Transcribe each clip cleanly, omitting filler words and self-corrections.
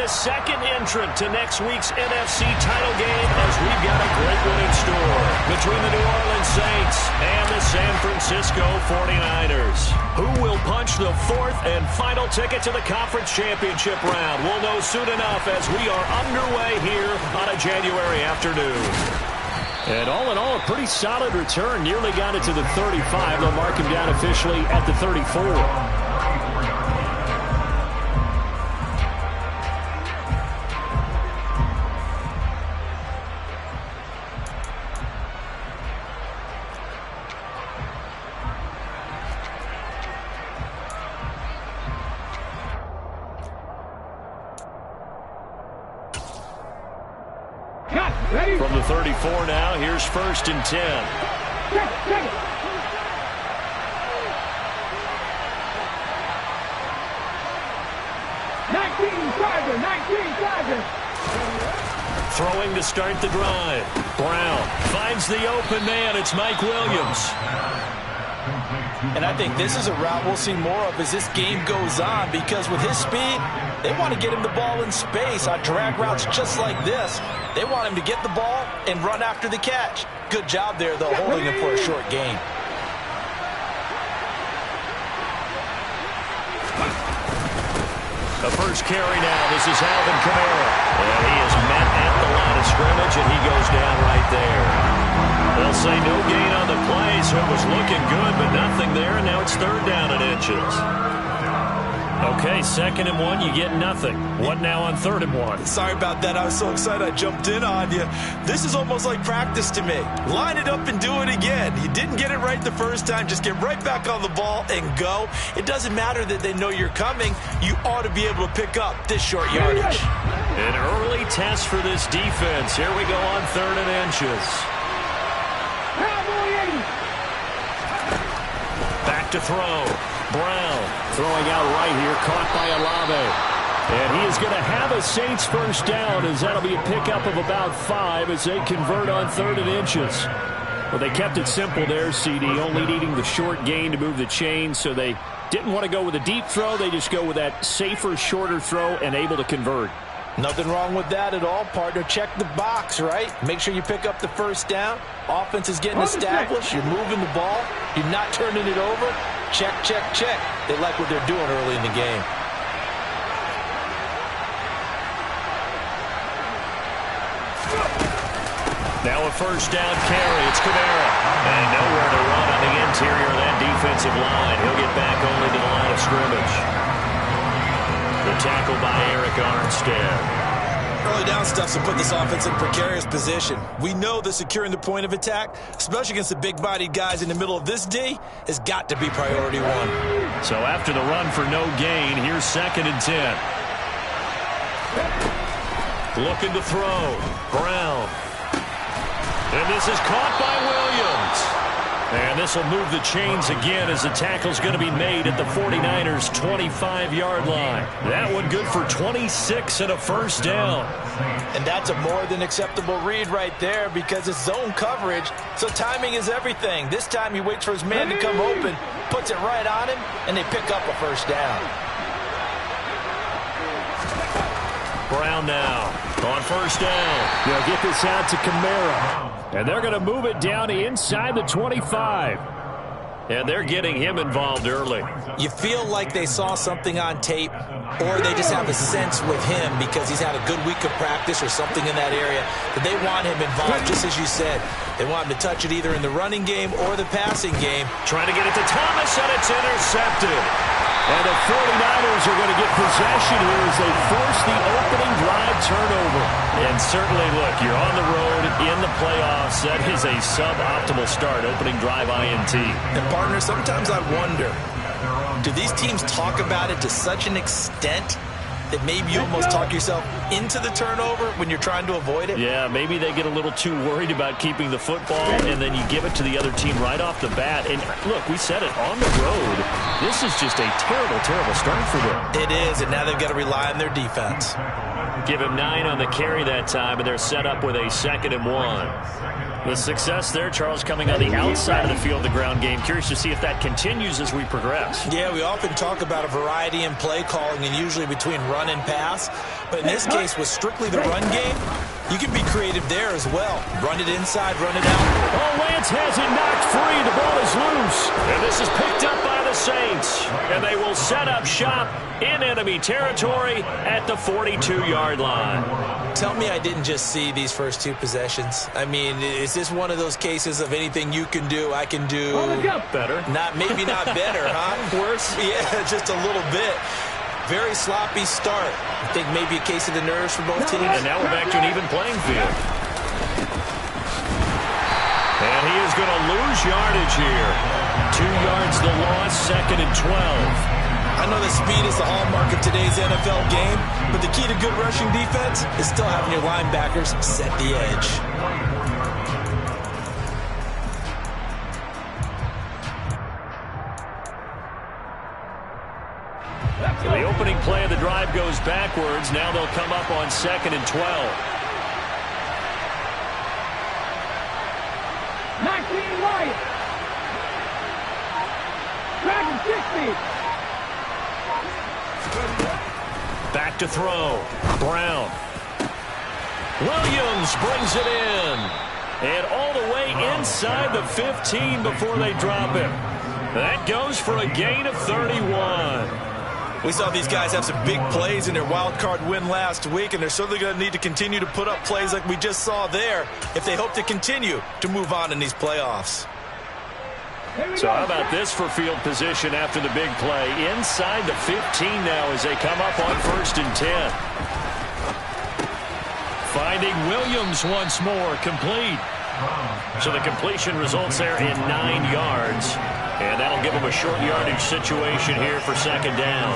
the second entrant to next week's NFC title game, as we've got a great one in store between the New Orleans Saints and the San Francisco 49ers. Who will punch the fourth and final ticket to the conference championship round? We'll know soon enough as we are underway here on a January afternoon. And all in all, a pretty solid return. Nearly got it to the 35. They'll mark him down officially at the 34. From the 34 now, here's 1st and 10. Throwing to start the drive. Brown finds the open man. It's Mike Williams. And I think this is a route we'll see more of as this game goes on, because with his speed, they want to get him the ball in space on drag routes just like this. They want him to get the ball and run after the catch. Good job there, though, holding him for a short gain. The first carry now. This is Alvin Kamara. And he is met at the line of scrimmage, and he goes down right there. They'll say no gain on the play, so it was looking good, but nothing there, and now it's 3rd down and inches. Okay, 2nd and 1, you get nothing. What now on 3rd and 1? Sorry about that. I was so excited I jumped in on you. This is almost like practice to me. Line it up and do it again. You didn't get it right the first time. Just get right back on the ball and go. It doesn't matter that they know you're coming. You ought to be able to pick up this short yardage. An early test for this defense. Here we go on 3rd and inches. Back to throw. Brown throwing out right here, caught by Olave. And he is going to have a Saints first down, as that'll be a pickup of about 5 as they convert on 3rd and inches. Well, they kept it simple there, CD, only needing the short gain to move the chain, so they didn't want to go with a deep throw. They just go with that safer, shorter throw and able to convert. Nothing wrong with that at all, partner. Check the box, right? Make sure you pick up the first down. Offense is getting established. You're moving the ball. You're not turning it over. Check, check, check. They like what they're doing early in the game. Now a first down carry. It's Kamara. And nowhere to run on the interior of that defensive line. He'll get back only to the line of scrimmage. The tackle by Eric Armstead. Early down stuff to put this offense in precarious position. We know that securing the point of attack, especially against the big-bodied guys in the middle of this D, has got to be priority 1. So after the run for no gain, here's 2nd and 10. Looking to throw. Brown. And this is caught by Williams. And this will move the chains again as the tackle's going to be made at the 49ers' 25-yard line. That one good for 26 and a first down. And that's a more than acceptable read right there, because it's zone coverage, so timing is everything. This time he waits for his man to come open, puts it right on him, and they pick up a first down. Brown now on first down. They'll get this out to Kamara. And they're going to move it down inside the 25. And they're getting him involved early. You feel like they saw something on tape, or they just have a sense with him because he's had a good week of practice or something in that area that they want him involved, just as you said. They want him to touch it either in the running game or the passing game. Trying to get it to Thomas, and it's intercepted. And the 49ers are going to get possession here as they force the opening drive turnover. And certainly, look, you're on the road in the playoffs. That is a suboptimal start, opening drive INT. And, partner, sometimes I wonder, do these teams talk about it to such an extent that maybe you almost talk yourself into the turnover when you're trying to avoid it? Yeah, maybe they get a little too worried about keeping the football, and then you give it to the other team right off the bat. And look, we said it, on the road, this is just a terrible, terrible start for them. It is, and now they've got to rely on their defense. Give him 9 on the carry that time, and they're set up with a 2nd and 1. The success there, Charles, coming on the outside of the field, the ground game. Curious to see if that continues as we progress. Yeah, we often talk about a variety in play calling and usually between run and pass. But in this case, with strictly the run game, you can be creative there as well. Run it inside, run it out. Oh, Lance has it knocked free. The ball is loose. And this is picked up by the Saints. And they will set up shop in enemy territory at the 42-yard line. Tell me I didn't just see these first two possessions. I mean, is this one of those cases of anything you can do, I can do? Better. Maybe not better, huh? Worse? Yeah, just a little bit. Very sloppy start. I think maybe a case of the nerves for both teams. And now we're back to an even playing field. And he is going to lose yardage here. 2 yards the loss, 2nd and 12. I know that speed is the hallmark of today's NFL game, but the key to good rushing defense is still having your linebackers set the edge. The opening play of the drive goes backwards. Now they'll come up on 2nd and 12. 19 right. Dragon 60. Back to throw. Brown. Williams brings it in. And all the way inside the 15 before they drop him. That goes for a gain of 31. We saw these guys have some big plays in their wild card win last week, and they're certainly going to need to continue to put up plays like we just saw there if they hope to continue to move on in these playoffs. So how about this for field position after the big play? Inside the 15 now as they come up on 1st and 10. Finding Williams once more, complete. So the completion results there in 9 yards. And that'll give them a short yardage situation here for 2nd down.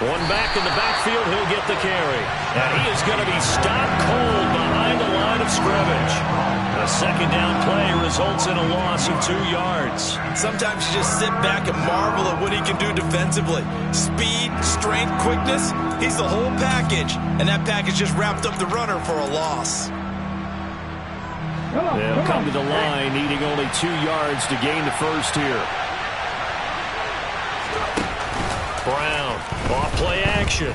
One back in the backfield, he'll get the carry. And he is going to be stopped cold behind the line of scrimmage. A 2nd down play results in a loss of 2 yards. Sometimes you just sit back and marvel at what he can do defensively. Speed, strength, quickness, he's the whole package. And that package just wrapped up the runner for a loss. They'll come to the line, needing only 2 yards to gain the first here. Brown, off play action.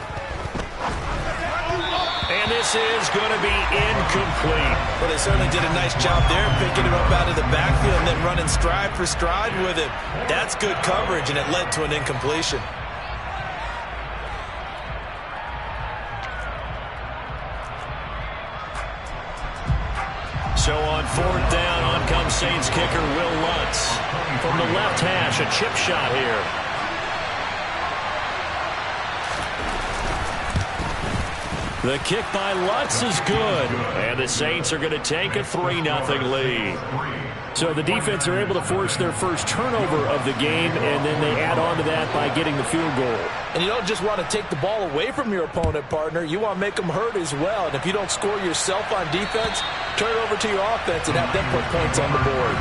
And this is going to be incomplete. Well, they certainly did a nice job there, picking him up out of the backfield and then running stride for stride with it. That's good coverage, and it led to an incompletion. So on 4th down, on comes Saints kicker Will Lutz. From the left hash, a chip shot here. The kick by Lutz is good. And the Saints are going to take a 3-0 lead. So the defense are able to force their first turnover of the game, and then they add on to that by getting the field goal. And you don't just want to take the ball away from your opponent, partner. You want to make them hurt as well. And if you don't score yourself on defense, turn it over to your offense and have them put points on the board.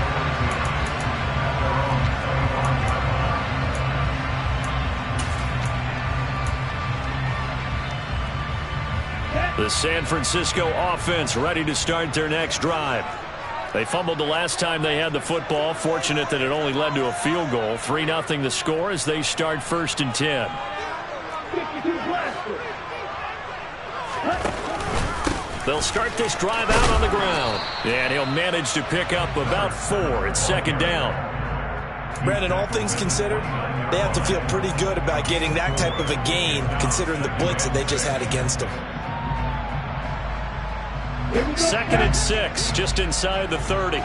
The San Francisco offense ready to start their next drive. They fumbled the last time they had the football. Fortunate that it only led to a field goal. 3-0 the score as they start 1st and 10. They'll start this drive out on the ground. And he'll manage to pick up about 4 at 2nd down. Brandon, all things considered, they have to feel pretty good about getting that type of a gain considering the blitz that they just had against them. 2nd and 6, just inside the 30.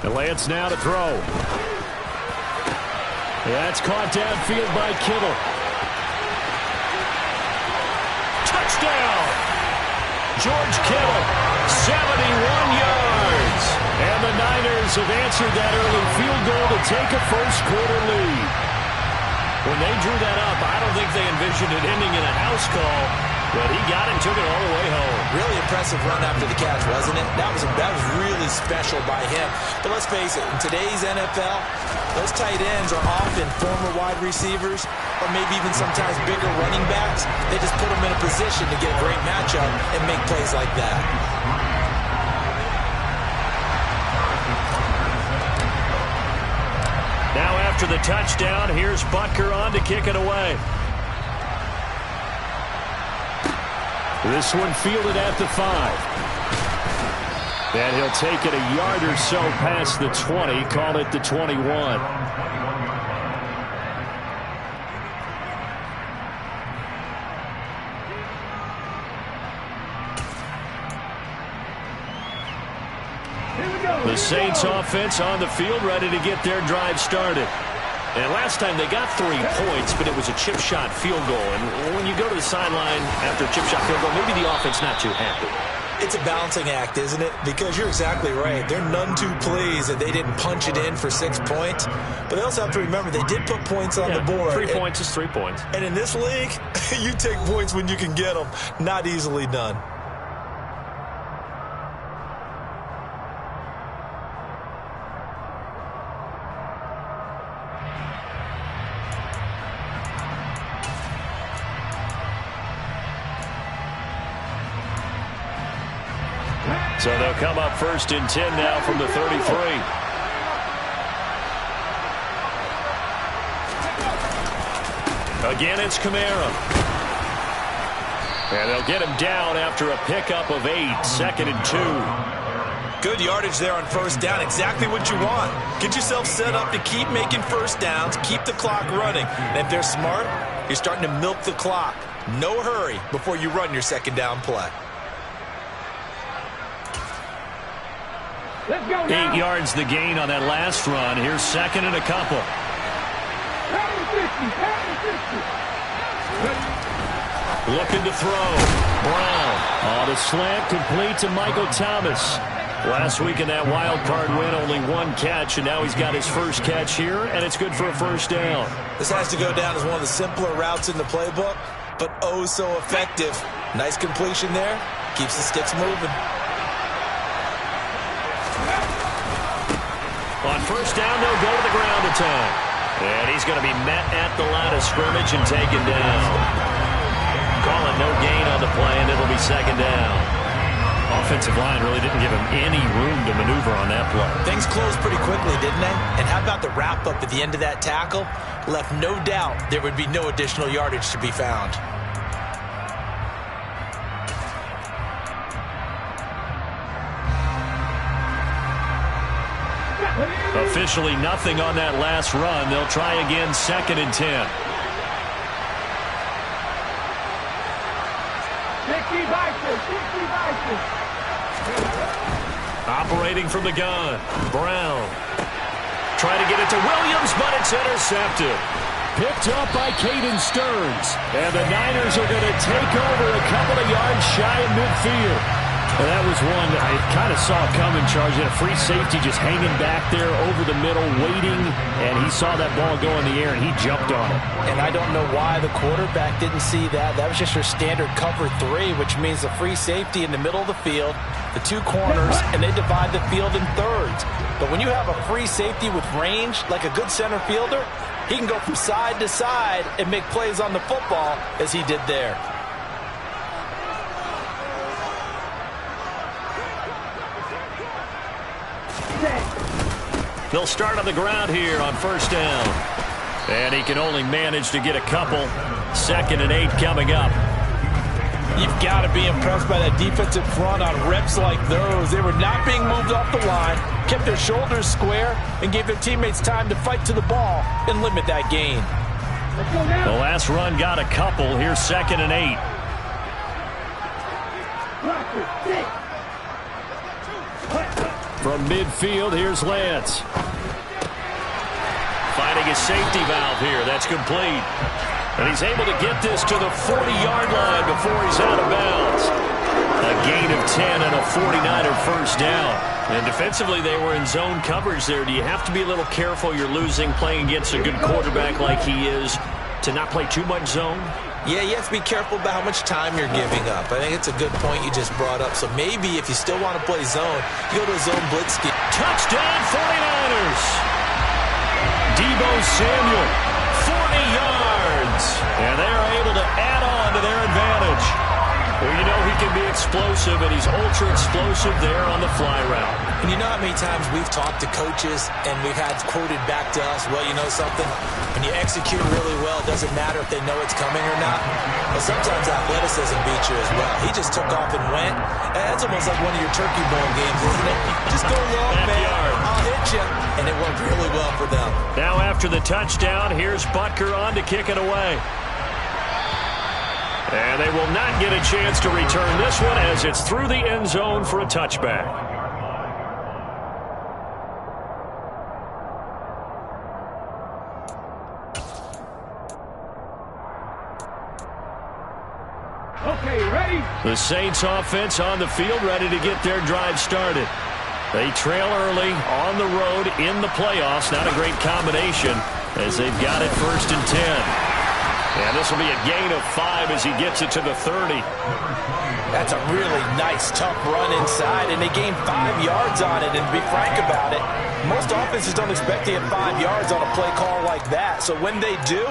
And Lance now to throw. That's caught downfield by Kittle. Touchdown! George Kittle, 71 yards. And the Niners Niners have answered that early field goal to take a first-quarter lead. When they drew that up, I don't think they envisioned it ending in a house call, but he got it and took it all the way home. Really impressive run after the catch, wasn't it? That was really special by him. But let's face it, in today's NFL, those tight ends are often former wide receivers or maybe even sometimes bigger running backs. They just put them in a position to get a great matchup and make plays like that. Now after the touchdown, here's Butker on to kick it away. This one fielded at the 5. And he'll take it a yard or so past the 20, call it the 21. The Saints offense on the field, ready to get their drive started. And last time they got 3 points, but it was a chip shot field goal. And when you go to the sideline after a chip shot field goal, maybe the offense not too happy. It's a balancing act, isn't it? Because you're exactly right. They're none too pleased that they didn't punch it in for 6 points. But they also have to remember they did put points on the board. 3 points is 3 points. And in this league, you take points when you can get them. Not easily done. So they'll come up 1st and 10 now from the 33. Again, it's Kamara. And they'll get him down after a pickup of 8, 2nd and 2. Good yardage there on 1st down. Exactly what you want. Get yourself set up to keep making 1st downs, keep the clock running. And if they're smart, you're starting to milk the clock. No hurry before you run your 2nd down play. 8 yards the gain on that last run. Here's 2nd and a couple. Looking to throw. Brown on a slant, complete to Michael Thomas. Last week in that wild card win, only 1 catch, and now he's got his 1st catch here, and it's good for a 1st down. This has to go down as one of the simpler routes in the playbook, but oh so effective. Nice completion there. Keeps the sticks moving. On 1st down, they'll go to the ground attack. And he's going to be met at the line of scrimmage and taken down. Call it no gain on the play, and it'll be 2nd down. Offensive line really didn't give him any room to maneuver on that play. Things closed pretty quickly, didn't they? And how about the wrap-up at the end of that tackle? Left no doubt there would be no additional yardage to be found. Officially nothing on that last run. They'll try again, 2nd and 10. 60 Vikings. Operating from the gun. Brown. Trying to get it to Williams, but it's intercepted. Picked up by Caden Stearns. And the Niners are going to take over a couple of yards shy of midfield. Well, that was one I kind of saw coming, Charles. He had a free safety just hanging back there over the middle, waiting, and he saw that ball go in the air, and he jumped on it. And I don't know why the quarterback didn't see that. That was just your standard cover 3, which means the free safety in the middle of the field, the 2 corners, and they divide the field in thirds. But when you have a free safety with range, like a good center fielder, he can go from side to side and make plays on the football as he did there. They'll start on the ground here on 1st down. And he can only manage to get a couple. 2nd and 8 coming up. You've got to be impressed by that defensive front on reps like those. They were not being moved off the line, kept their shoulders square, and gave their teammates time to fight to the ball and limit that gain. The last run got a couple. Here's 2nd and 8. From midfield, here's Lance. Finding his safety valve here. That's complete. And he's able to get this to the 40-yard line before he's out of bounds. A gain of 10 and a 49er 1st down. And defensively, they were in zone coverage there. Do you have to be a little careful? You're losing, playing against a good quarterback like he is, to not play too much zone? Yeah, you have to be careful about how much time you're giving up. I think it's a good point you just brought up. So maybe if you still want to play zone, you go to a zone blitz scheme. Touchdown, 49ers! Deebo Samuel, 40 yards. And they are able to add on to their advantage. Well, you know he can be explosive, and he's ultra-explosive there on the fly route. And you know how many times we've talked to coaches and we've had quoted back to us, well, you know something? When you execute really well, it doesn't matter if they know it's coming or not. But sometimes athleticism beats you as well. He just took off and went. And that's almost like one of your Turkey Bowl games, isn't it? Just go long, man. I'll hit you. And it worked really well for them. Now after the touchdown, here's Butker on to kick it away. And they will not get a chance to return this one as it's through the end zone for a touchback. Okay, ready? The Saints offense on the field, ready to get their drive started. They trail early on the road in the playoffs. Not a great combination as they've got it 1st and 10. And this will be a gain of 5 as he gets it to the 30. That's a really nice, tough run inside, and they gained 5 yards on it. And to be frank about it, most offenses don't expect to get 5 yards on a play call like that. So when they do,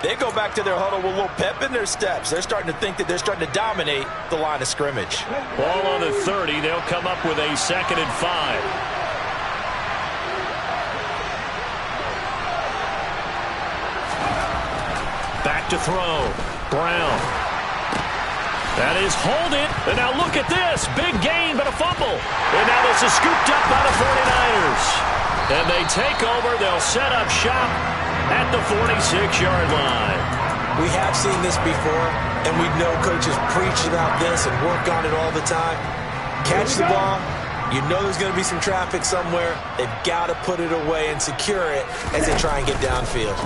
they go back to their huddle with a little pep in their steps. They're starting to think that they're starting to dominate the line of scrimmage. Ball on the 30. They'll come up with a 2nd and 5. Back to throw. Brown. That is hold it. And now look at this. Big gain, but a fumble. And now this is scooped up by the 49ers. And they take over. They'll set up shop at the 46-yard line. We have seen this before, and we know coaches preach about this and work on it all the time. Catch the ball. You know there's going to be some traffic somewhere. They've got to put it away and secure it as they try and get downfield.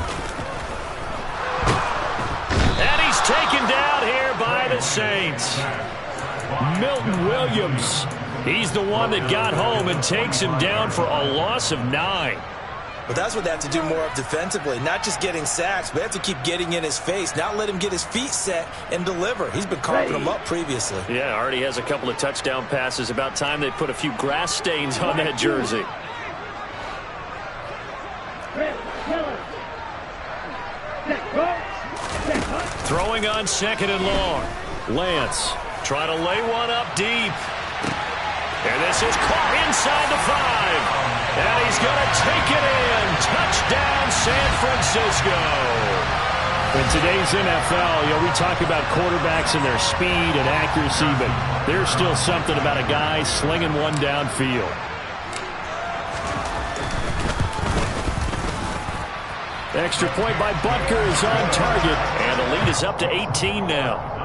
And he's taken down here by the Saints. Milton Williams. He's the one that got home and takes him down for a loss of 9. But that's what they have to do more of defensively. Not just getting sacks, but they have to keep getting in his face. Not let him get his feet set and deliver. He's been carving them up previously. Yeah, already has a couple of touchdown passes. About time they put a few grass stains on that jersey. Throwing on 2nd and long. Lance trying to lay one up deep. And this is caught inside the 5. And he's going to take it in. Touchdown, San Francisco. In today's NFL, we talk about quarterbacks and their speed and accuracy, but there's still something about a guy slinging one downfield. Extra point by Butker is on target, and the lead is up to 18 now.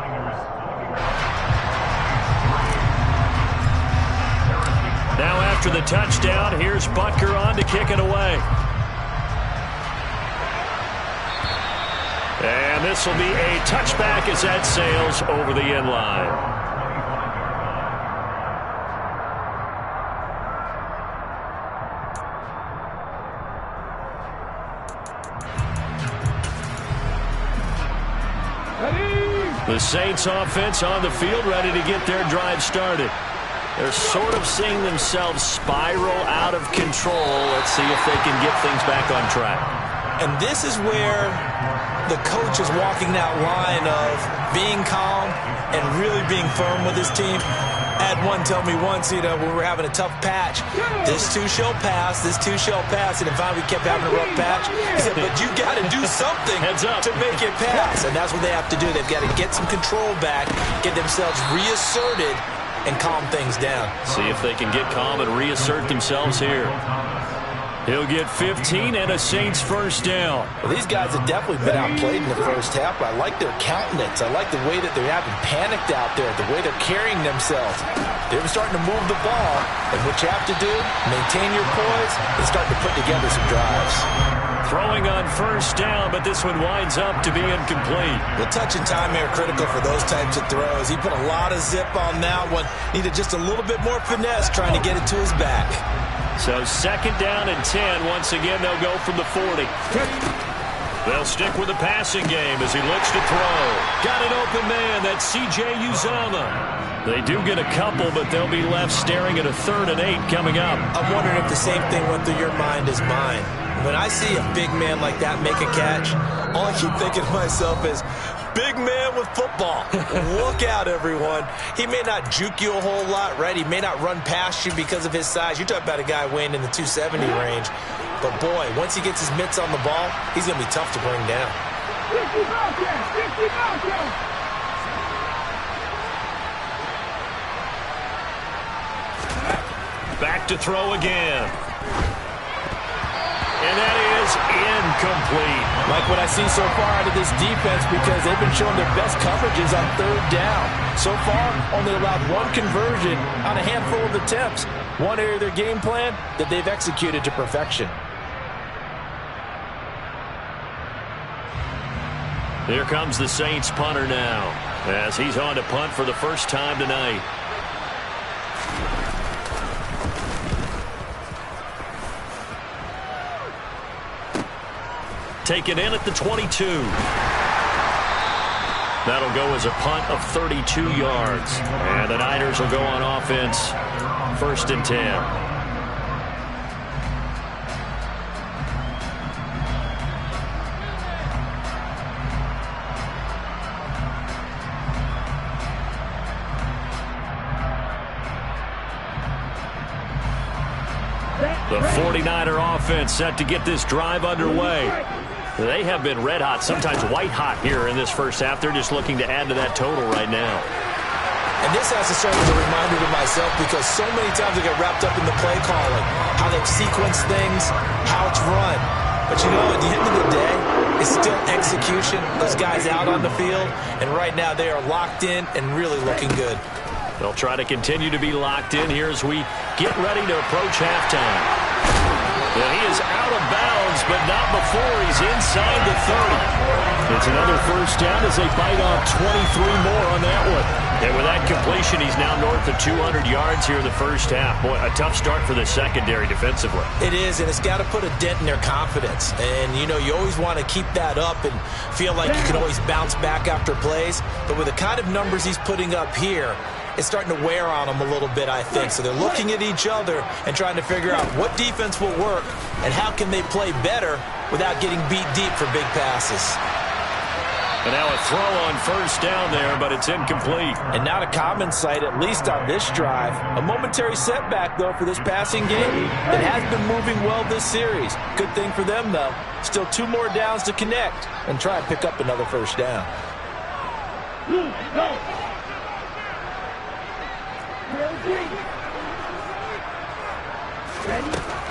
Now after the touchdown, here's Butker on to kick it away. And this will be a touchback as that sails over the end line. The Saints offense on the field ready to get their drive started. They're sort of seeing themselves spiral out of control. Let's see if they can get things back on track. And this is where the coach is walking that line of being calm and really being firm with his team. I had one tell me once, when we were having a tough patch, this too shall pass, this too shall pass. And then finally we kept having a rough patch. He said, but you got to do something to make it pass. And that's what they have to do. They've got to get some control back, get themselves reasserted, and calm things down. See if they can get calm and reassert themselves here. He'll get 15 and a Saints first down. Well, these guys have definitely been outplayed in the first half, but I like their countenance. I like the way that they're having panicked out there, the way they're carrying themselves. They're starting to move the ball, and what you have to do, maintain your poise and start to put together some drives. Throwing on first down, but this one winds up to be incomplete. The touch and time are critical for those types of throws. He put a lot of zip on that one. Needed just a little bit more finesse trying to get it to his back. So 2nd down and 10. Once again, they'll go from the 40. They'll stick with the passing game as he looks to throw. Got an open man. That's C.J. Uzomah. They do get a couple, but they'll be left staring at a 3rd and 8 coming up. I'm wondering if the same thing went through your mind as mine. When I see a big man like that make a catch, all I keep thinking to myself is, big man with football. Look out, everyone. He may not juke you a whole lot, right? He may not run past you because of his size. You're talking about a guy weighing in the 270 range. But, boy, once he gets his mitts on the ball, he's going to be tough to bring down. Back to throw again. And that is incomplete. Like what I see so far out of this defense, because they've been showing their best coverages on 3rd down. So far, only allowed 1 conversion on a handful of attempts. One area of their game plan that they've executed to perfection. Here comes the Saints punter now, as he's on to punt for the first time tonight. Taken in at the 22. That'll go as a punt of 32 yards. And the Niners will go on offense, 1st and 10. The 49er offense set to get this drive underway. They have been red hot, sometimes white hot here in this first half. They're just looking to add to that total right now. And this has to serve as a reminder to myself, because so many times I get wrapped up in the play calling, how they've sequenced things, how it's run. But you know, at the end of the day, it's still execution. Those guys out on the field, and right now they are locked in and really looking good. They'll try to continue to be locked in here as we get ready to approach halftime. Well, he is out of bounds, but not before he's inside the 30. It's another first down as they bite off 23 more on that one. And with that completion, he's now north of 200 yards here in the first half. Boy, a tough start for the secondary defensively. It is, and it's got to put a dent in their confidence. And, you know, you always want to keep that up and feel like you can always bounce back after plays. But with the kind of numbers he's putting up here, it's starting to wear on them a little bit, I think. So they're looking at each other and trying to figure out what defense will work and how can they play better without getting beat deep for big passes. And now a throw on first down there, but it's incomplete. And not a common sight, at least on this drive. A momentary setback, though, for this passing game that has been moving well this series. Good thing for them, though. Still 2 more downs to connect and try and pick up another first down.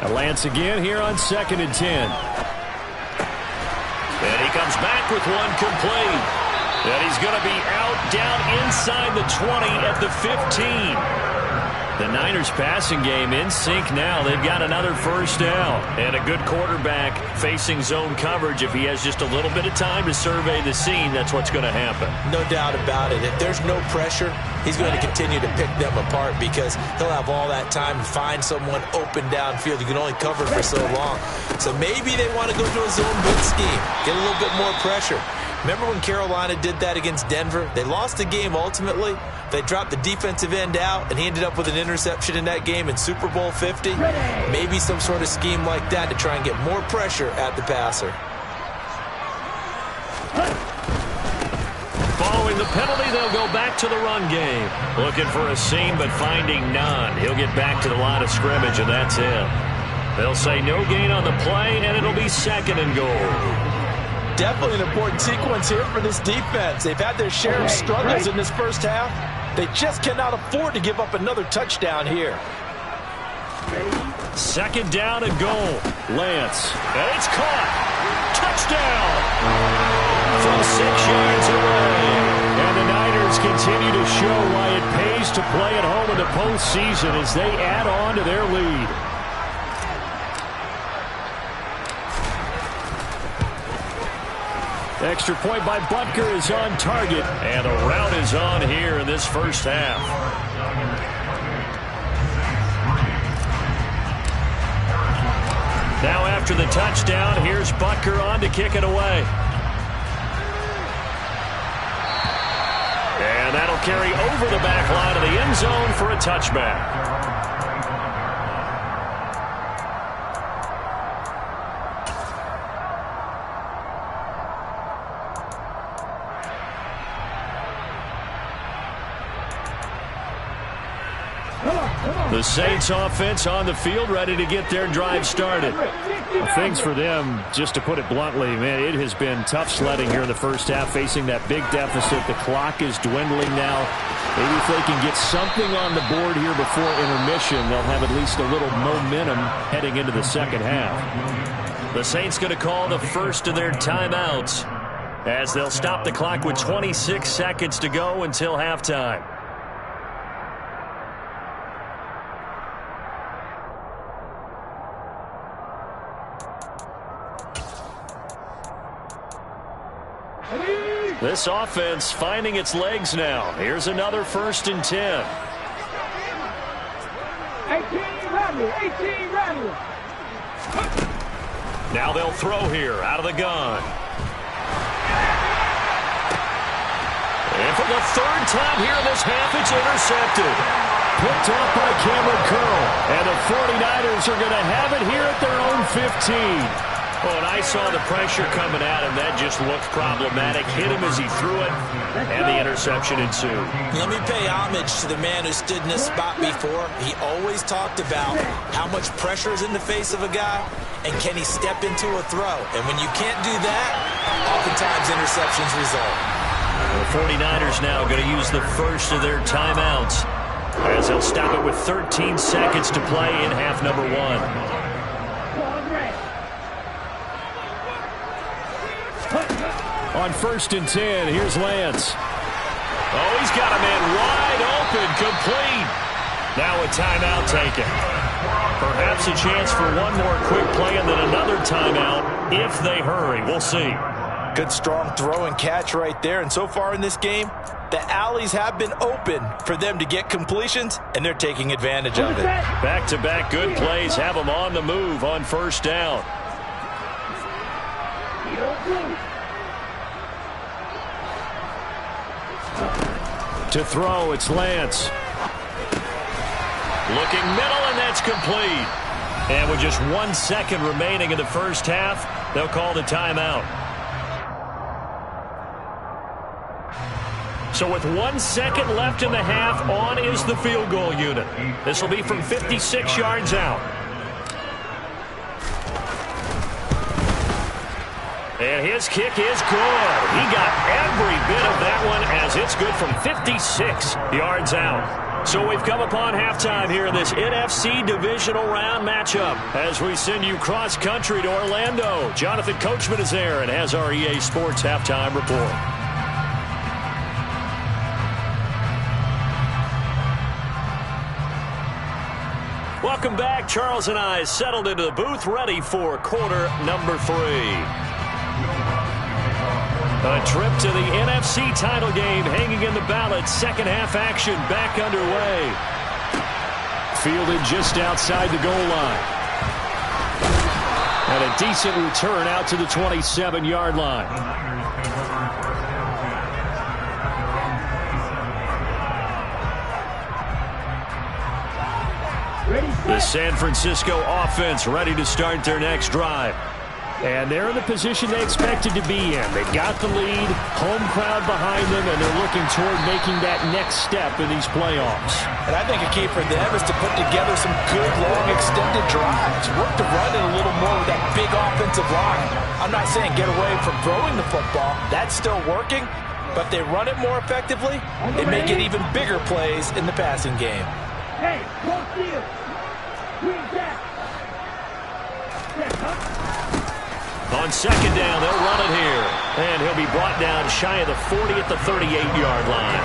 A Lance again here on 2nd and 10. And he comes back with one complete. And he's going to be out down inside the 20 at the 15. The Niners passing game in sync now. They've got another first down. And a good quarterback facing zone coverage. If he has just a little bit of time to survey the scene, that's what's going to happen. No doubt about it. If there's no pressure, he's going to continue to pick them apart because he'll have all that time to find someone open downfield. You can only cover for so long. So maybe they want to go to a zone blitz scheme, get a little bit more pressure. Remember when Carolina did that against Denver? They lost the game ultimately. They dropped the defensive end out, and he ended up with an interception in that game in Super Bowl 50. Maybe some sort of scheme like that to try and get more pressure at the passer. Following the penalty, they'll go back to the run game. Looking for a seam, but finding none. He'll get back to the line of scrimmage, and that's it. They'll say no gain on the play, and it'll be 2nd and goal. Definitely an important sequence here for this defense. They've had their share of struggles in this first half. They just cannot afford to give up another touchdown here. 2nd down and goal. Lance. And it's caught. Touchdown. From 6 yards away. And the Niners continue to show why it pays to play at home in the postseason as they add on to their lead. extra point by Butker is on target, and a rout is on here in this first half. Now after the touchdown, here's Butker on to kick it away. And that'll carry over the back line of the end zone for a touchback. The Saints offense on the field, ready to get their drive started. Well, things for them, just to put it bluntly, man, it has been tough sledding here in the first half, facing that big deficit. The clock is dwindling now. Maybe if they can get something on the board here before intermission, they'll have at least a little momentum heading into the second half. The Saints going to call the first of their timeouts as they'll stop the clock with 26 seconds to go until halftime. This offense finding its legs now. Here's another 1st and 10. 18 Randall. Now they'll throw here out of the gun. And for the 3rd time here in this half, it's intercepted. Picked off by Cameron Curl. And the 49ers are going to have it here at their own 15. Oh, and I saw the pressure coming at him. That just looked problematic. Hit him as he threw it, and the interception ensued. Let me pay homage to the man who stood in this spot before. He always talked about how much pressure is in the face of a guy, and can he step into a throw. And when you can't do that, oftentimes interceptions result. The 49ers now going to use the first of their timeouts as they'll stop it with 13 seconds to play in half number 1. On 1st and 10, here's Lance. Oh, he's got a man wide open, complete. Now a timeout taken. Perhaps a chance for one more quick play and then another timeout if they hurry. We'll see. Good strong throw and catch right there. And so far in this game, the alleys have been open for them to get completions, and they're taking advantage of it. Back-to-back good plays have them on the move on 1st down. To throw, it's Lance. Looking middle, and that's complete. And with just 1 second remaining in the first half, they'll call the timeout. So with 1 second left in the half, on is the field goal unit. This will be from 56 yards out. And his kick is good. He got every bit of that one as it's good from 56 yards out. So we've come upon halftime here in this NFC divisional round matchup as we send you cross-country to Orlando. Jonathan Coachman is there and has our EA Sports halftime report. Welcome back. Charles and I settled into the booth ready for quarter number 3. A trip to the NFC title game hanging in the balance. Second half action back underway. Fielded just outside the goal line. And a decent return out to the 27-yard line. The San Francisco offense ready to start their next drive. And they're in the position they expected to be in. They've got the lead, home crowd behind them, and they're looking toward making that next step in these playoffs. And I think a key for them is to put together some good, long, extended drives. Work the run in a little more with that big offensive line. I'm not saying get away from throwing the football. That's still working. But they run it more effectively, they may get even bigger plays in the passing game. Hey, don't steal. Read that. On second down, they'll run it here. And he'll be brought down shy of the 40 at the 38-yard line.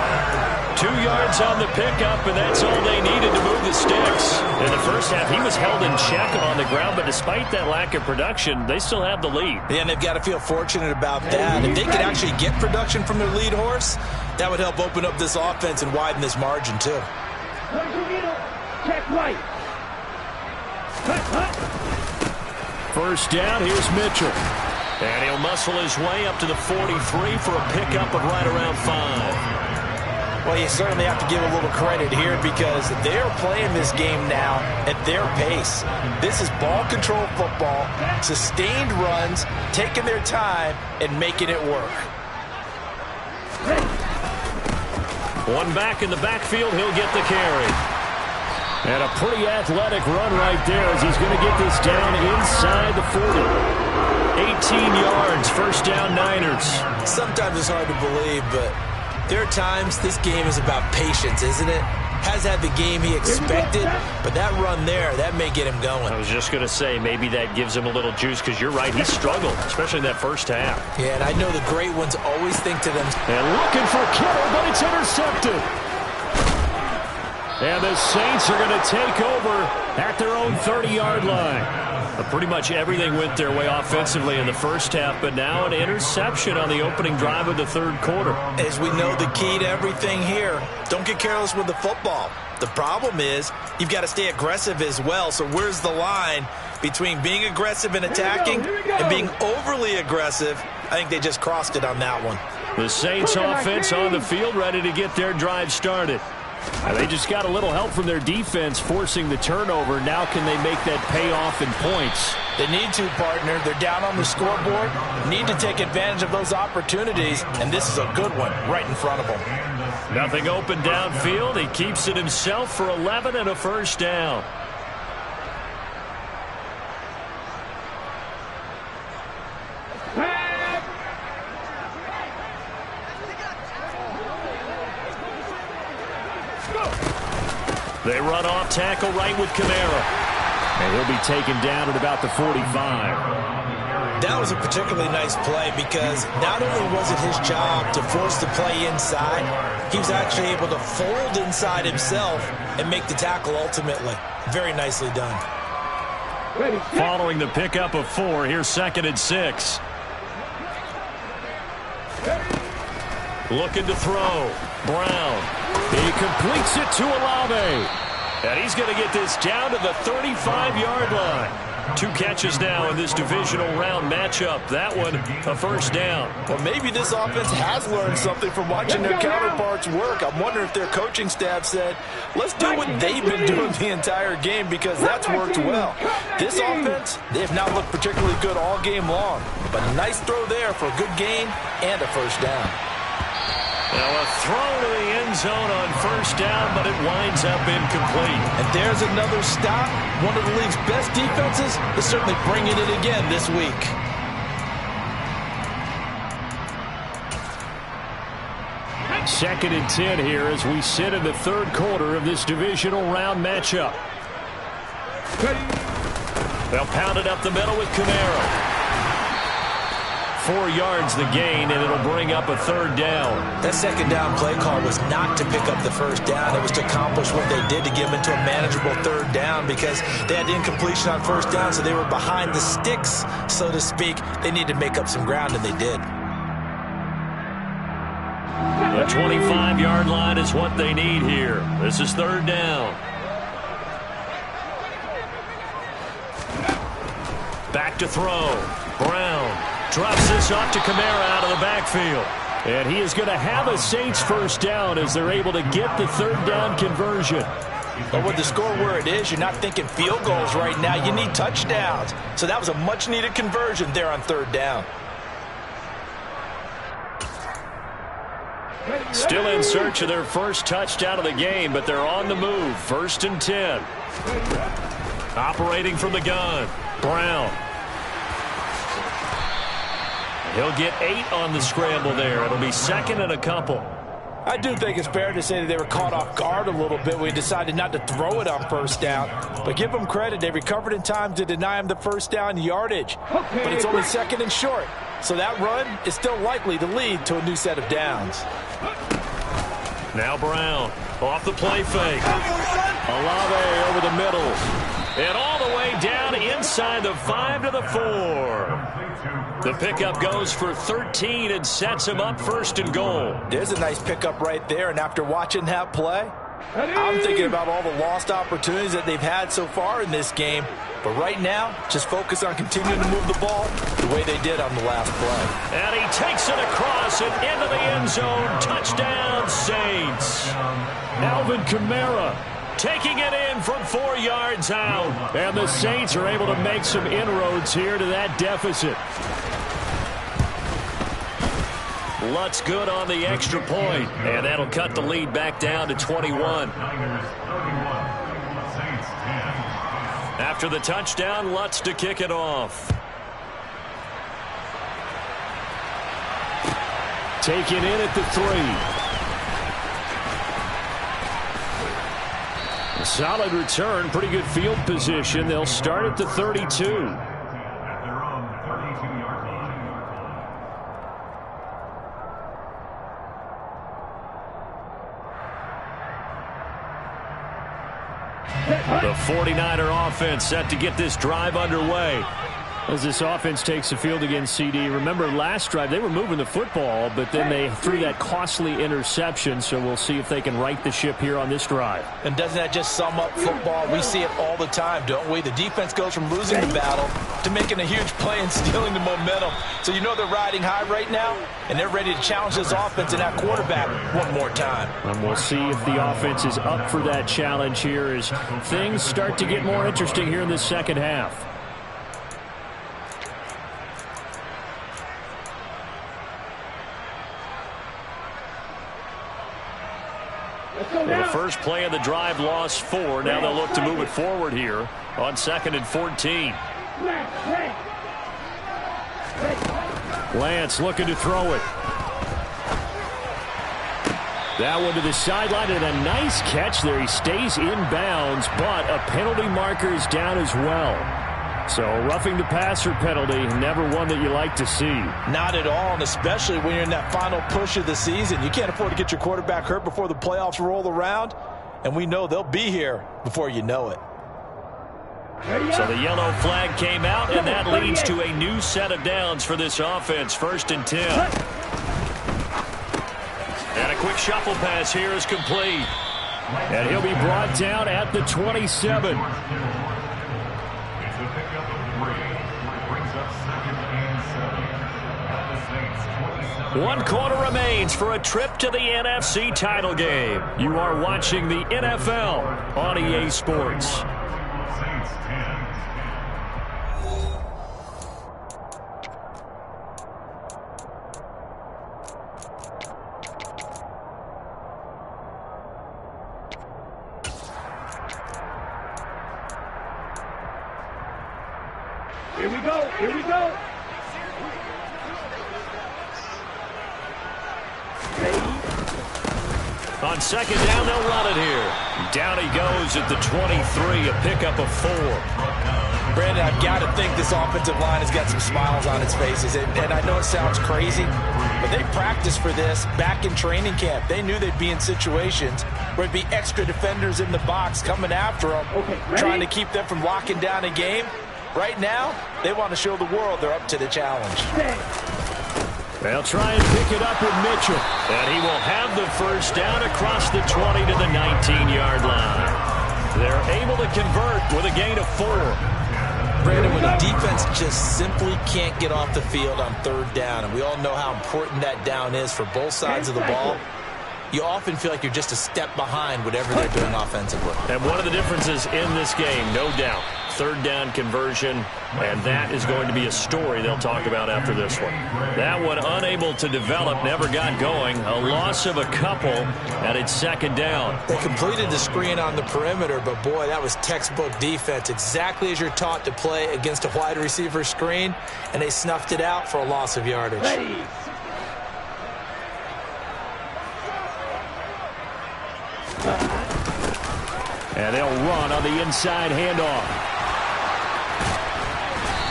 2 yards on the pickup, and that's all they needed to move the sticks. In the first half, he was held in check on the ground, but despite that lack of production, they still have the lead. Yeah, and they've got to feel fortunate about that. If they could actually get production from their lead horse, that would help open up this offense and widen this margin, too. Check right. First down, here's Mitchell. And he'll muscle his way up to the 43 for a pickup of right around 5. Well, you certainly have to give a little credit here because they're playing this game now at their pace. This is ball control football, sustained runs, taking their time, and making it work. One back in the backfield, he'll get the carry. And a pretty athletic run right there as he's going to get this down inside the 40. 18 yards, first down Niners. Sometimes it's hard to believe, but there are times this game is about patience, isn't it? Has had the game he expected, but that run there, that may get him going. I was just going to say, maybe that gives him a little juice because you're right, he struggled, especially in that first half. Yeah, and I know the great ones always think to them. And looking for Kittle, but it's intercepted. And the Saints are going to take over at their own 30-yard line. Pretty much everything went their way offensively in the first half, but now an interception on the opening drive of the third quarter. As we know, the key to everything here, don't get careless with the football. The problem is you've got to stay aggressive as well. So where's the line between being aggressive and attacking and being overly aggressive? I think they just crossed it on that one. The Saints offense on the field ready to get their drive started. And they just got a little help from their defense forcing the turnover. Now can they make that pay off in points? They need to, partner. They're down on the scoreboard. Need to take advantage of those opportunities. And this is a good one right in front of them. Nothing open downfield. He keeps it himself for 11 and a first down. They run off tackle right with Kamara. And he'll be taken down at about the 45. That was a particularly nice play because not only was it his job to force the play inside, he was actually able to fold inside himself and make the tackle ultimately. Very nicely done. Following the pickup of 4, here's 2nd and 6. Looking to throw. Brown. He completes it to Olave. And he's going to get this down to the 35-yard line. 2 catches now in this divisional round matchup. That one, a first down. Well, maybe this offense has learned something from watching their counterparts work. I'm wondering if their coaching staff said, let's do what they've been doing the entire game because that's worked well. This offense, they have not looked particularly good all game long. But a nice throw there for a good gain and a first down. Now a throw to the end zone on first down, but it winds up incomplete. And there's another stop. One of the league's best defenses is certainly bringing it again this week. Second and 10 here as we sit in the third quarter of this divisional round matchup. They'll pound it up the middle with Kamara. 4 yards the gain, and it'll bring up a third down. That second down play call was not to pick up the first down. It was to accomplish what they did to get them into a manageable third down because they had incompletion on first down, so they were behind the sticks, so to speak. They needed to make up some ground, and they did. The 25-yard line is what they need here. This is third down. Back to throw. Brown drops this off to Kamara out of the backfield. And he is going to have a Saints first down as they're able to get the third down conversion. But with the score where it is, you're not thinking field goals right now. You need touchdowns. So that was a much-needed conversion there on third down. Still in search of their first touchdown of the game, but they're on the move. 1st and 10. Operating from the gun. Brown. He'll get 8 on the scramble there. It'll be 2nd and a couple. I do think it's fair to say that they were caught off guard a little bit. We decided not to throw it on first down. But give them credit. They recovered in time to deny him the first down yardage. But it's only 2nd and short. So that run is still likely to lead to a new set of downs. Now Brown off the play fake. Olave over the middle. And all the way down inside the 5 to the 4. The pickup goes for 13 and sets him up 1st and goal. There's a nice pickup right there, and after watching that play, I'm thinking about all the lost opportunities that they've had so far in this game. But right now, just focus on continuing to move the ball the way they did on the last play. And he takes it across and into the end zone. Touchdown, Saints. Alvin Kamara taking it in from 4 yards out. And the Saints are able to make some inroads here to that deficit. Lutz good on the extra point, and that'll cut the lead back down to 21. After the touchdown, Lutz to kick it off. Taken in at the 3. Solid return, pretty good field position. They'll start at the 32. The 49er offense set to get this drive underway. As this offense takes the field against CD, remember last drive they were moving the football, but then they threw that costly interception, so we'll see if they can right the ship here on this drive. And doesn't that just sum up football? We see it all the time, don't we? The defense goes from losing the battle to making a huge play and stealing the momentum. So you know they're riding high right now, and they're ready to challenge this offense and that quarterback one more time. And we'll see if the offense is up for that challenge here as things start to get more interesting here in this second half. Well, the first play of the drive lost 4. Now they'll look to move it forward here on 2nd and 14. Lance looking to throw it. That one to the sideline, and a nice catch there. He stays in bounds, but a penalty marker is down as well. So roughing the passer penalty, never one that you like to see. Not at all, and especially when you're in that final push of the season. You can't afford to get your quarterback hurt before the playoffs roll around, and we know they'll be here before you know it. So the yellow flag came out, and that leads to a new set of downs for this offense. 1st and 10. And a quick shuffle pass here is complete. And he'll be brought down at the 27. 1 quarter remains for a trip to the NFC title game. You are watching the NFL on EA Sports. Here we go. Here we go. On 2nd down, they'll run it here. Down he goes at the 23, a pickup of 4. Brandon, I've got to think this offensive line has got some smiles on its faces. And I know it sounds crazy, but they practiced for this back in training camp. They knew they'd be in situations where there'd be extra defenders in the box coming after them, trying to keep them from locking down a game. Right now, they want to show the world they're up to the challenge. They'll try and pick it up with Mitchell. And he will have the first down across the 20 to the 19-yard line. They're able to convert with a gain of 4. Brandon, when the defense just simply can't get off the field on 3rd down, and we all know how important that down is for both sides of the ball, you often feel like you're just a step behind whatever they're doing offensively. And one of the differences in this game, no doubt, 3rd down conversion, and that is going to be a story they'll talk about after this one. That one unable to develop, never got going. A loss of a couple, and it's 2nd down. They completed the screen on the perimeter, but boy, that was textbook defense. Exactly as you're taught to play against a wide receiver screen, and they snuffed it out for a loss of yardage. Ready. And they'll run on the inside handoff.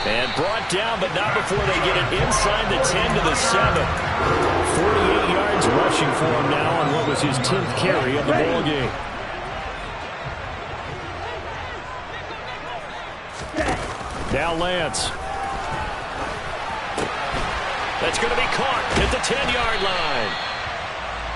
And brought down, but not before they get it inside the 10 to the 7. 48 yards rushing for him now on what was his 10th carry of the ball game. Now Lance. That's going to be caught at the 10-yard line.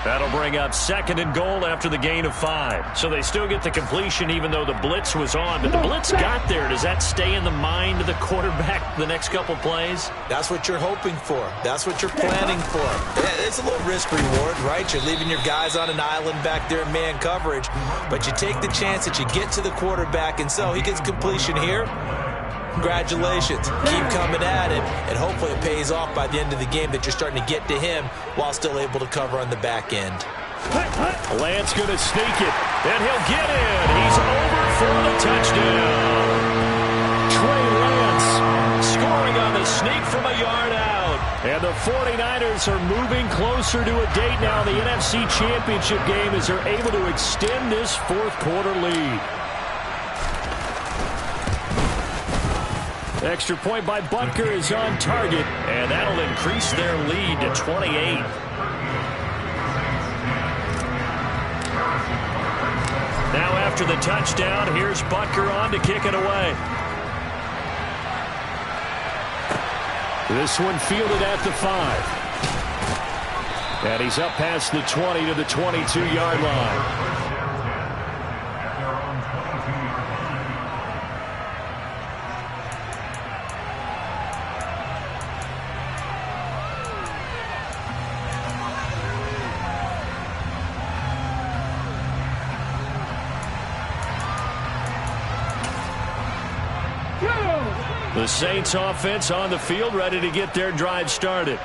That'll bring up 2nd and goal after the gain of 5. So they still get the completion even though the blitz was on. But the blitz got there. Does that stay in the mind of the quarterback the next couple plays? That's what you're hoping for. That's what you're planning for. It's a little risk reward, right? You're leaving your guys on an island back there in man coverage. But you take the chance that you get to the quarterback, and so he gets completion here. Congratulations. Keep coming at it, and hopefully it pays off by the end of the game that you're starting to get to him while still able to cover on the back end. Lance going to sneak it, and he'll get in. He's over for the touchdown. Trey Lance scoring on the sneak from a yard out. And the 49ers are moving closer to a date now in the NFC Championship game as they're able to extend this fourth-quarter lead. Extra point by Butker is on target, and that'll increase their lead to 28. Now after the touchdown, here's Butker on to kick it away. This one fielded at the 5. And he's up past the 20 to the 22-yard line. The Saints offense on the field, ready to get their drive started.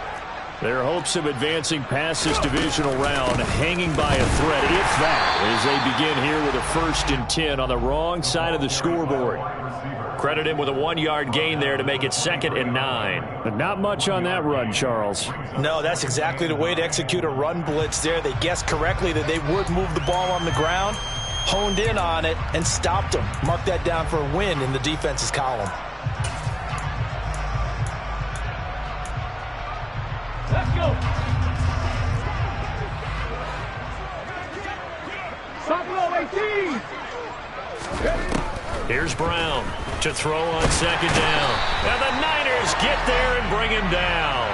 Their hopes of advancing past this divisional round hanging by a thread, if that, as they begin here with a 1st and 10 on the wrong side of the scoreboard. Credit him with a 1-yard gain there to make it 2nd and 9. But not much on that run, Charles. No, that's exactly the way to execute a run blitz there. They guessed correctly that they would move the ball on the ground, honed in on it, and stopped them. Mark that down for a win in the defense's column. Let's go. Buffalo 18. Here's Brown to throw on 2nd down. And the Niners get there and bring him down.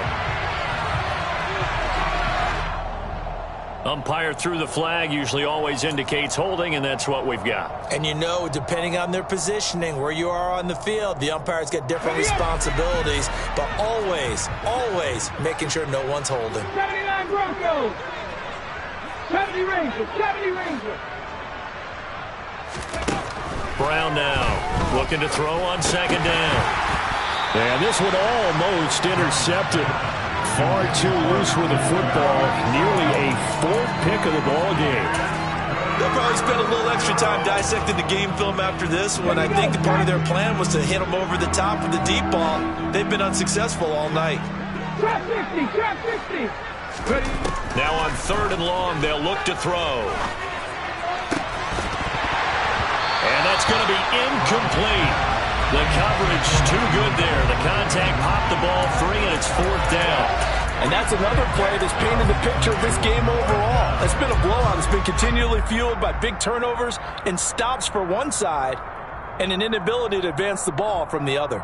Umpire threw the flag, usually always indicates holding, and that's what we've got. And you know, depending on their positioning, where you are on the field, the umpire's got different responsibilities, but always, always making sure no one's holding. 79 Broncos. 70 Rangers. 70 Rangers. Brown now looking to throw on 2nd down. And this one almost intercepted. Far too loose with the football. Nearly a 4th pick of the ball game. They'll probably spend a little extra time dissecting the game film after this one. I think part of their plan was to hit them over the top with the deep ball. They've been unsuccessful all night. Trap 60. Trap 60. Now on 3rd and long, they'll look to throw. And that's going to be incomplete. The coverage too good there. The contact popped the ball free, and it's 4th down. And that's another play that's painted the picture of this game overall. It's been a blowout. It's been continually fueled by big turnovers and stops for one side and an inability to advance the ball from the other.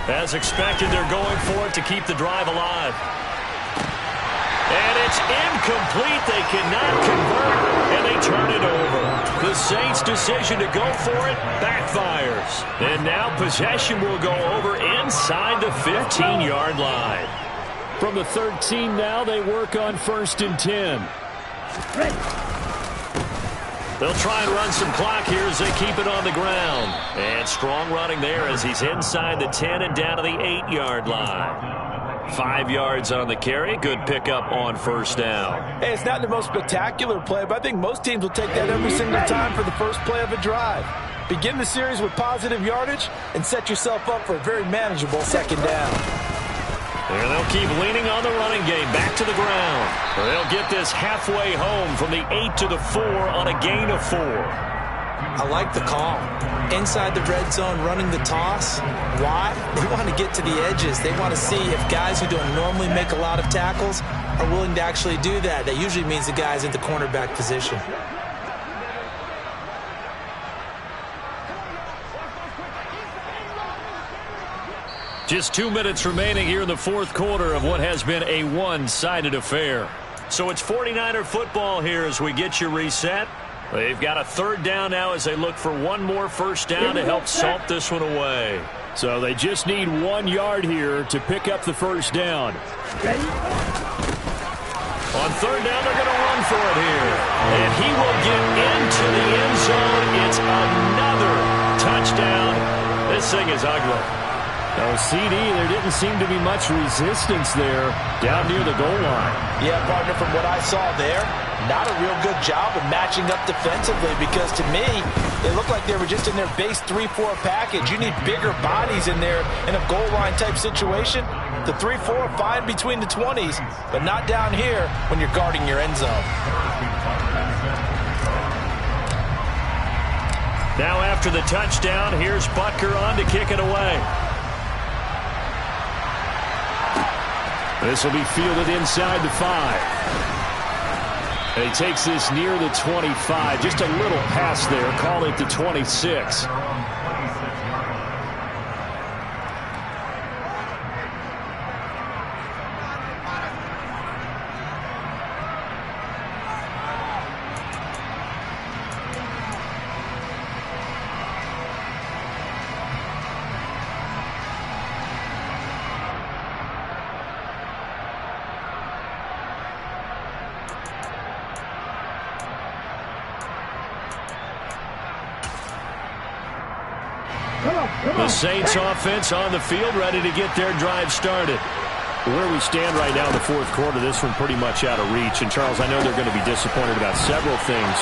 As expected, they're going for it to keep the drive alive. And it's incomplete. They cannot convert, and they turn it over. The Saints' decision to go for it backfires. And now possession will go over inside the 15-yard line. From the 13 now, they work on 1st and 10. They'll try and run some clock here as they keep it on the ground. And strong running there as he's inside the 10 and down to the 8-yard line. 5 yards on the carry. Good pickup on 1st down. Hey, it's not the most spectacular play, but I think most teams will take that every single time for the first play of a drive. Begin the series with positive yardage and set yourself up for a very manageable second down. There they'll keep leaning on the running game. Back to the ground. They'll get this halfway home from the 8 to the 4 on a gain of 4. I like the call. Inside the red zone, running the toss. Why? They want to get to the edges. They want to see if guys who don't normally make a lot of tackles are willing to actually do that. That usually means the guys in the cornerback position. Just 2 minutes remaining here in the fourth quarter of what has been a one-sided affair. So it's 49er football here as we get you reset. They've got a third down now as they look for one more first down to help salt this one away. So they just need 1 yard here to pick up the first down. On third down, they're going to run for it here. And he will get into the end zone. It's another touchdown. This thing is ugly. Oh, CD, there didn't seem to be much resistance there down near the goal line. Yeah, partner, from what I saw there, not a real good job of matching up defensively because to me, it looked like they were just in their base 3-4 package. You need bigger bodies in there in a goal line type situation. The 3-4 fine between the 20s, but not down here when you're guarding your end zone. Now after the touchdown, here's Butker on to kick it away. This will be fielded inside the 5. And he takes this near the 25. Just a little pass there. Call it the 26. The Saints offense on the field, ready to get their drive started. Where we stand right now in the fourth quarter, this one pretty much out of reach. And, Charles, I know they're going to be disappointed about several things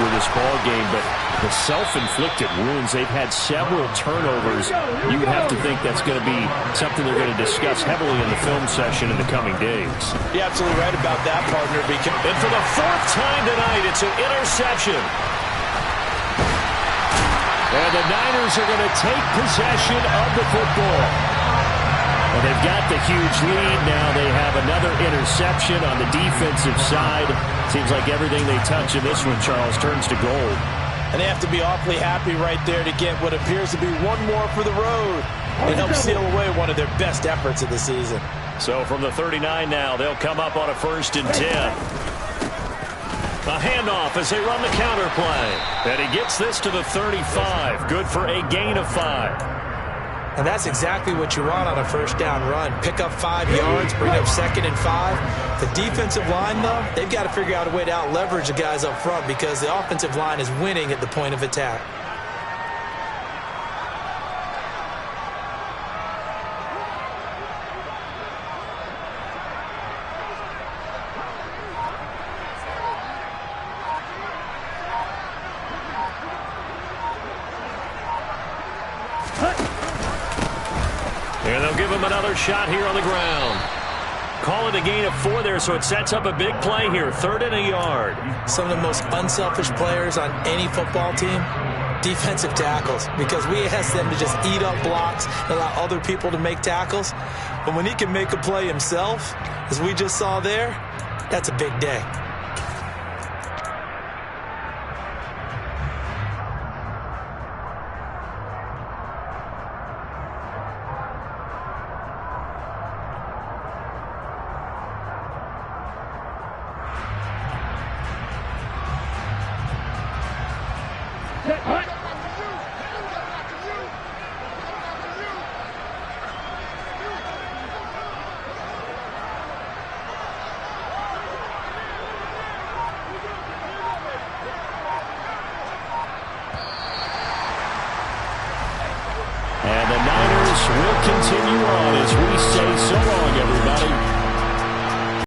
with this ball game, but the self-inflicted wounds, they've had several turnovers. You would have to think that's going to be something they're going to discuss heavily in the film session in the coming days. You're absolutely right about that, partner. And for the fourth time tonight, it's an interception. And the Niners are going to take possession of the football. Well, they've got the huge lead now. They have another interception on the defensive side. Seems like everything they touch in this one, Charles, turns to gold. And they have to be awfully happy right there to get what appears to be one more for the road. It helps seal away one of their best efforts of the season. So from the 39 now, they'll come up on a 1st and 10. A handoff as they run the counter play. And he gets this to the 35. Good for a gain of 5. And that's exactly what you want on a first down run. Pick up 5 yards, bring up 2nd and 5. The defensive line, though, they've got to figure out a way to out-leverage the guys up front because the offensive line is winning at the point of attack. And they'll give him another shot here on the ground. Call it a gain of 4 there, so it sets up a big play here. 3rd and a yard. Some of the most unselfish players on any football team, defensive tackles, because we ask them to just eat up blocks and allow other people to make tackles. But when he can make a play himself, as we just saw there, that's a big day. And the